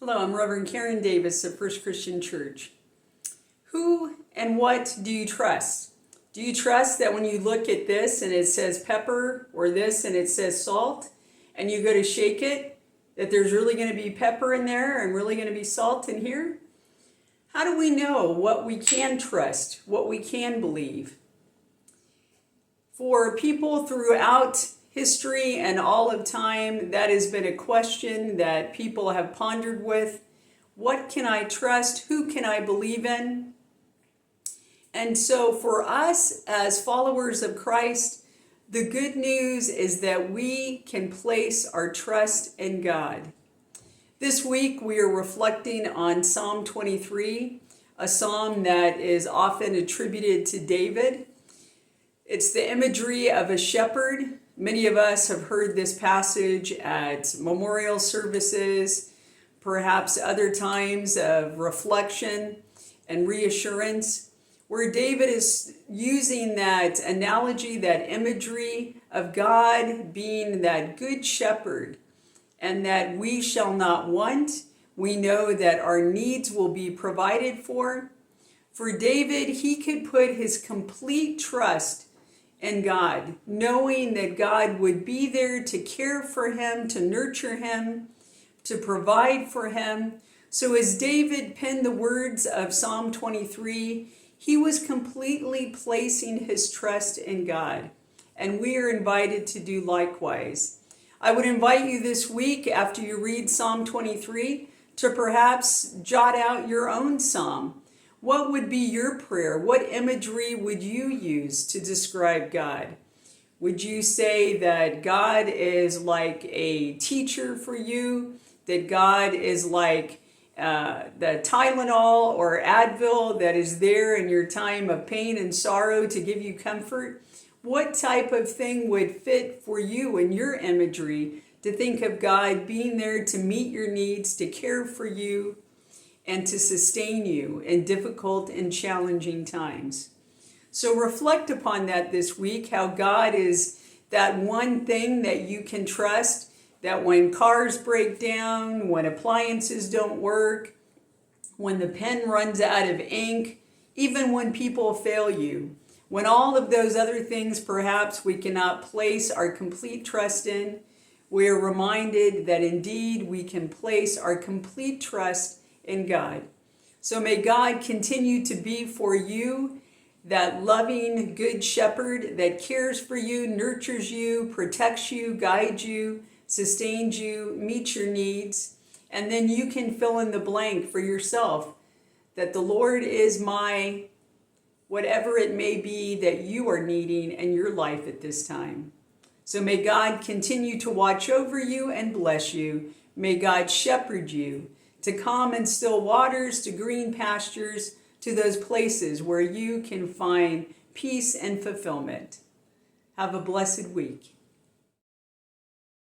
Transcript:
Hello, I'm Reverend Karen Davis of First Christian Church. Who and what do you trust? Do you trust that when you look at this and it says pepper, or this and it says salt, and you go to shake it, that there's really going to be pepper in there and really going to be salt in here? How do we know what we can trust, what we can believe? For people throughout history and all of time, that has been a question that people have pondered with. What can I trust? Who can I believe in? And so for us as followers of Christ, the good news is that we can place our trust in God. This week we are reflecting on Psalm 23, a psalm that is often attributed to David. It's the imagery of a shepherd. Many of us have heard this passage at memorial services, perhaps other times of reflection and reassurance, where David is using that analogy, that imagery of God being that good shepherd, and that we shall not want. We know that our needs will be provided for. For David, he could put his complete trust in God, knowing that God would be there to care for him, to nurture him, to provide for him. So as David penned the words of Psalm 23, he was completely placing his trust in God. And we are invited to do likewise. I would invite you this week, after you read Psalm 23, to perhaps jot out your own psalm. What would be your prayer? What imagery would you use to describe God? Would you say that God is like a teacher for you? That God is like the Tylenol or Advil that is there in your time of pain and sorrow to give you comfort? What type of thing would fit for you in your imagery to think of God being there to meet your needs, to care for you, and to sustain you in difficult and challenging times? So reflect upon that this week, how God is that one thing that you can trust, that when cars break down, when appliances don't work, when the pen runs out of ink, even when people fail you, when all of those other things perhaps we cannot place our complete trust in, we are reminded that indeed we can place our complete trust in God. So may God continue to be for you that loving good shepherd that cares for you, nurtures you, protects you, guides you, sustains you, meets your needs. And then you can fill in the blank for yourself, that the Lord is my whatever it may be that you are needing in your life at this time. So may God continue to watch over you and bless you. May God shepherd you to calm and still waters, to green pastures, to those places where you can find peace and fulfillment. Have a blessed week.